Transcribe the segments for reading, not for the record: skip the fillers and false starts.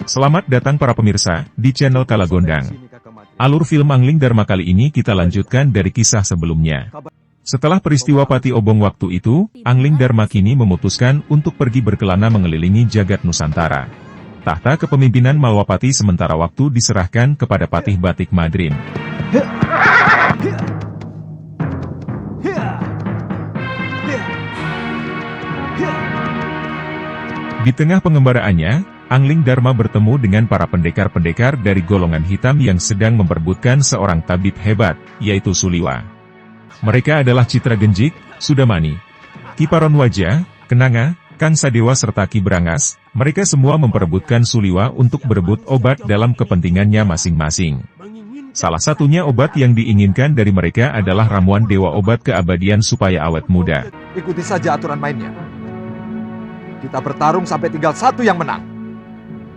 Selamat datang para pemirsa, di channel Kalagondang. Alur film Angling Dharma kali ini kita lanjutkan dari kisah sebelumnya. Setelah peristiwa Pati Obong waktu itu, Angling Dharma kini memutuskan untuk pergi berkelana mengelilingi jagat Nusantara. Tahta kepemimpinan Malwapati sementara waktu diserahkan kepada Patih Batik Madrin. Di tengah pengembaraannya, Angling Dharma bertemu dengan para pendekar-pendekar dari golongan hitam yang sedang memperebutkan seorang tabib hebat, yaitu Suliwa. Mereka adalah Citra Genjik, Sudamani, Kiparon Wajah, Kenanga, Kang Sadewa serta Ki Brangas. Mereka semua memperebutkan Suliwa untuk berebut obat dalam kepentingannya masing-masing. Salah satunya obat yang diinginkan dari mereka adalah ramuan dewa obat keabadian supaya awet muda. Ikuti saja aturan mainnya. Kita bertarung sampai tinggal satu yang menang.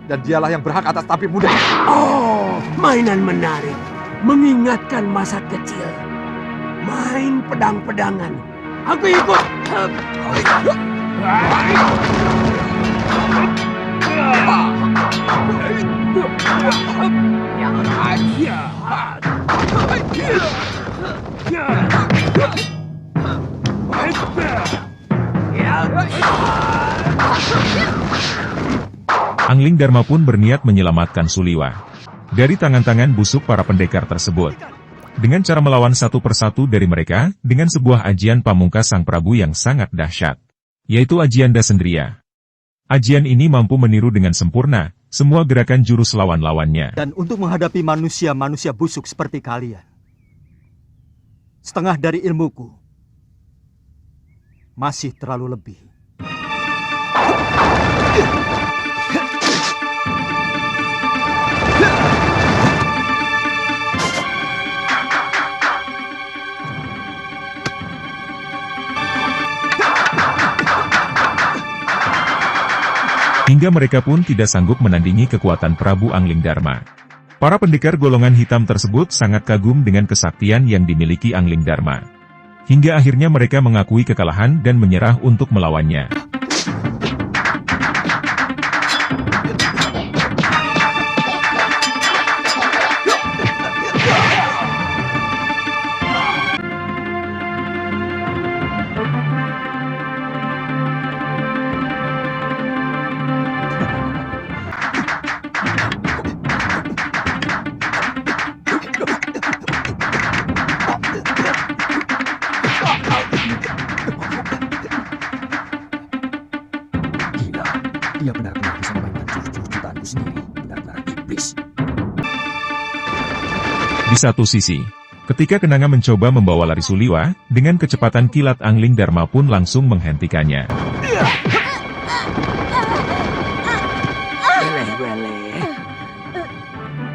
Dan dialah yang berhak atas tabib muda. Oh, mainan menarik. Mengingatkan masa kecil. Main pedang-pedangan. Aku ikut. Angling Dharma pun berniat menyelamatkan Suliwa dari tangan-tangan busuk para pendekar tersebut. Dengan cara melawan satu persatu dari mereka, dengan sebuah ajian pamungkas Sang Prabu yang sangat dahsyat, yaitu ajian Dasendriya. Ajian ini mampu meniru dengan sempurna semua gerakan jurus lawan-lawannya. Dan untuk menghadapi manusia-manusia busuk seperti kalian, setengah dari ilmuku masih terlalu lebih. Hingga mereka pun tidak sanggup menandingi kekuatan Prabu Angling Dharma. Para pendekar golongan hitam tersebut sangat kagum dengan kesaktian yang dimiliki Angling Dharma. Hingga akhirnya mereka mengakui kekalahan dan menyerah untuk melawannya. Dia benar-benar bisa memainkan jurus-jurus ciptaanku sendiri. Benar-benar iblis. Di satu sisi, ketika Kenanga mencoba membawa lari Suliwa, dengan kecepatan kilat Angling Dharma pun langsung menghentikannya.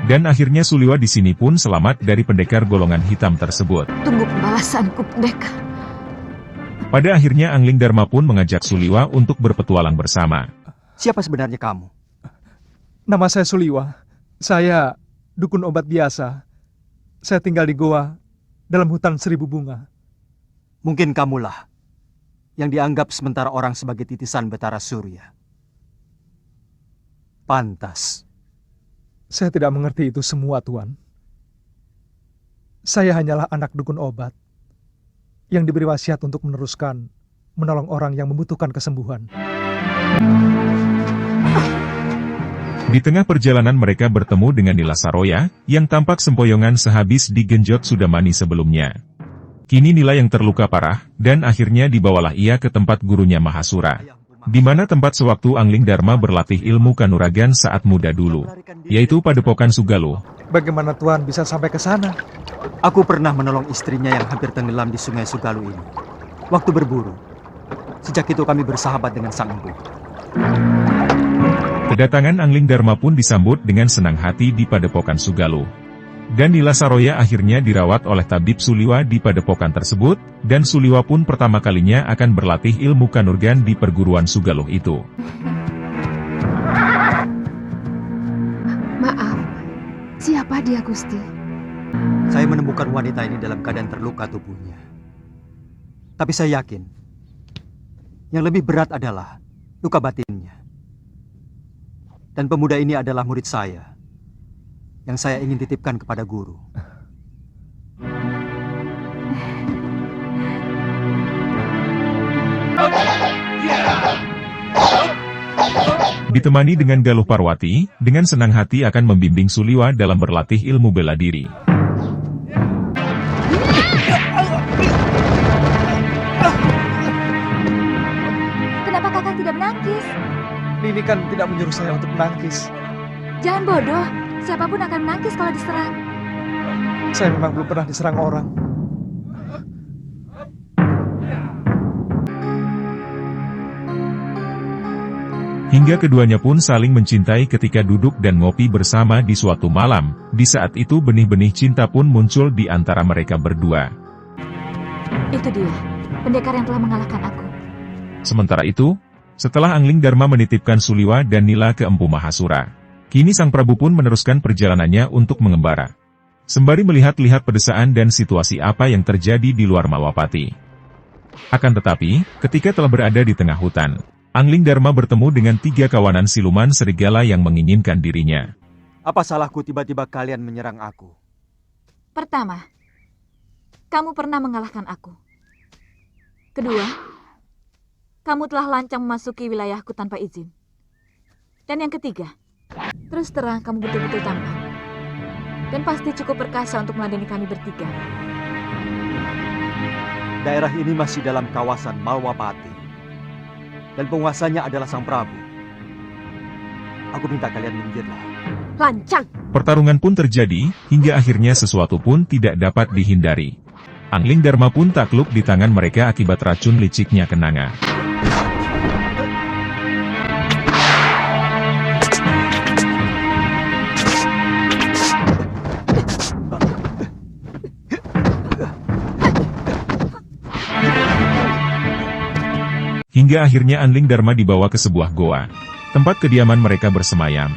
Dan akhirnya Suliwa di sini pun selamat dari pendekar golongan hitam tersebut. Tunggu pembalasanku, pendekar. Pada akhirnya Angling Dharma pun mengajak Suliwa untuk berpetualang bersama. Siapa sebenarnya kamu? Nama saya Suliwa. Saya dukun obat biasa. Saya tinggal di goa dalam hutan 1000 bunga. Mungkin kamulah yang dianggap sementara orang sebagai titisan Betara Surya. Pantas. Saya tidak mengerti itu semua, Tuan. Saya hanyalah anak dukun obat yang diberi wasiat untuk menolong orang yang membutuhkan kesembuhan. Di tengah perjalanan mereka bertemu dengan Nila Saroya, yang tampak sempoyongan sehabis digenjot Sudamani sebelumnya. Kini Nila yang terluka parah, dan akhirnya dibawalah ia ke tempat gurunya Mahasura, di mana tempat sewaktu Angling Dharma berlatih ilmu kanuragan saat muda dulu, yaitu Padepokan Sugaluh. Bagaimana Tuan bisa sampai ke sana? Aku pernah menolong istrinya yang hampir tenggelam di sungai Sugaluh ini. Waktu berburu. Sejak itu kami bersahabat dengan Sang Empu. Kedatangan Angling Dharma pun disambut dengan senang hati di Padepokan Sugaluh. Dan Nila Saroya akhirnya dirawat oleh tabib Suliwa di Padepokan tersebut, dan Suliwa pun pertama kalinya akan berlatih ilmu kanurgan di perguruan Sugaluh itu. Maaf, siapa dia, Gusti? Saya menemukan wanita ini dalam keadaan terluka tubuhnya. Tapi saya yakin, yang lebih berat adalah luka batinnya. Dan pemuda ini adalah murid saya, yang saya ingin titipkan kepada guru. Ditemani dengan Galuh Parwati, dengan senang hati akan membimbing Suliwa dalam berlatih ilmu bela diri. Kenapa kakak tidak menangkis? Nini kan tidak menyuruh saya untuk menangkis. Jangan bodoh. Siapapun akan menangkis kalau diserang. Saya memang belum pernah diserang orang. Hingga keduanya pun saling mencintai ketika duduk dan ngopi bersama di suatu malam. Di saat itu benih-benih cinta pun muncul di antara mereka berdua. Itu dia, pendekar yang telah mengalahkan aku. Sementara itu, setelah Angling Dharma menitipkan Suliwa dan Nila ke Empu Mahasura, kini Sang Prabu pun meneruskan perjalanannya untuk mengembara. Sembari melihat-lihat pedesaan dan situasi apa yang terjadi di luar Malwapati. Akan tetapi, ketika telah berada di tengah hutan, Angling Dharma bertemu dengan 3 kawanan siluman serigala yang menginginkan dirinya. Apa salahku tiba-tiba kalian menyerang aku? Pertama, kamu pernah mengalahkan aku. Kedua, kamu telah lancang memasuki wilayahku tanpa izin. Dan yang ketiga, terus terang kamu betul-betul tampan. Dan pasti cukup perkasa untuk meladeni kami bertiga. Daerah ini masih dalam kawasan Malwapati. Dan penguasanya adalah Sang Prabu. Aku minta kalian minggirlah. Lancang! Pertarungan pun terjadi, hingga akhirnya sesuatu pun tidak dapat dihindari. Angling Dharma pun takluk di tangan mereka akibat racun liciknya kenanga. Hingga akhirnya Angling Dharma dibawa ke sebuah goa, tempat kediaman mereka bersemayam.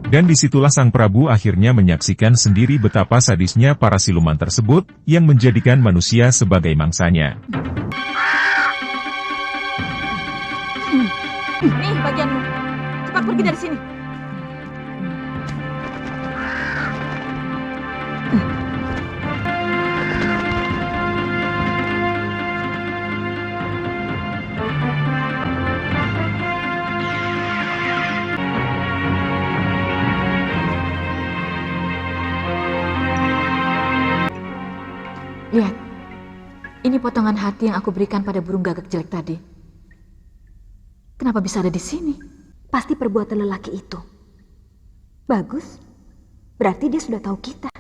Dan disitulah Sang Prabu akhirnya menyaksikan sendiri betapa sadisnya para siluman tersebut, yang menjadikan manusia sebagai mangsanya. Nih bagianmu. Cepat pergi dari sini. Lihat, ini potongan hati yang aku berikan pada burung gagak jelek tadi. Kenapa bisa ada di sini? Pasti perbuatan lelaki itu. Bagus, berarti dia sudah tahu kita.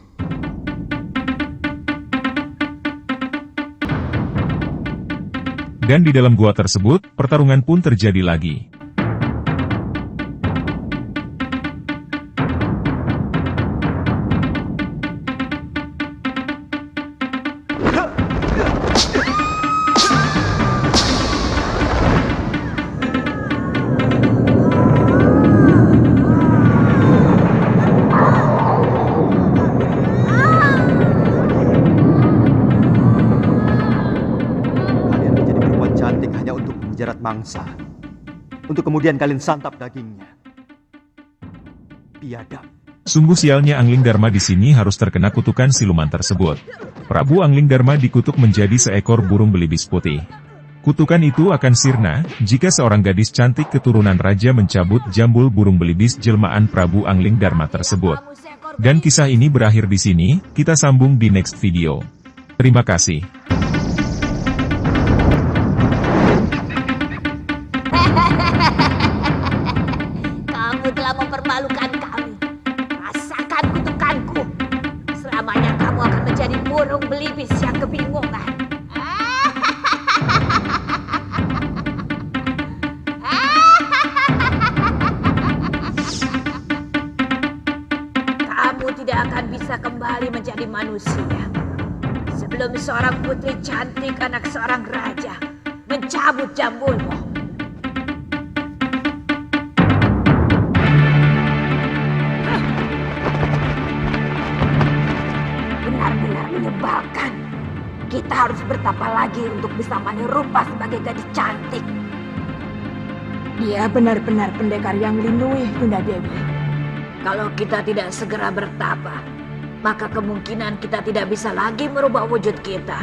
Dan di dalam gua tersebut, pertarungan pun terjadi lagi. menjerat mangsa, untuk kemudian kalian santap dagingnya. Biadab. Sungguh sialnya Angling Dharma di sini harus terkena kutukan siluman tersebut. Prabu Angling Dharma dikutuk menjadi seekor burung belibis putih. Kutukan itu akan sirna, jika seorang gadis cantik keturunan raja mencabut jambul burung belibis jelmaan Prabu Angling Dharma tersebut. Dan kisah ini berakhir di sini, kita sambung di next video. Terima kasih. Kamu telah mempermalukan kami. Rasakan kutukanku. Selamanya kamu akan menjadi burung belibis yang kebingungan. Kamu tidak akan bisa kembali menjadi manusia sebelum seorang putri cantik anak seorang raja mencabut jambulmu. Benar-benar menyebalkan. Kita harus bertapa lagi untuk bisa menyerupa sebagai gadis cantik. Dia benar-benar pendekar yang lindungi, Bunda Dewi. Kalau kita tidak segera bertapa, maka kemungkinan kita tidak bisa lagi merubah wujud kita.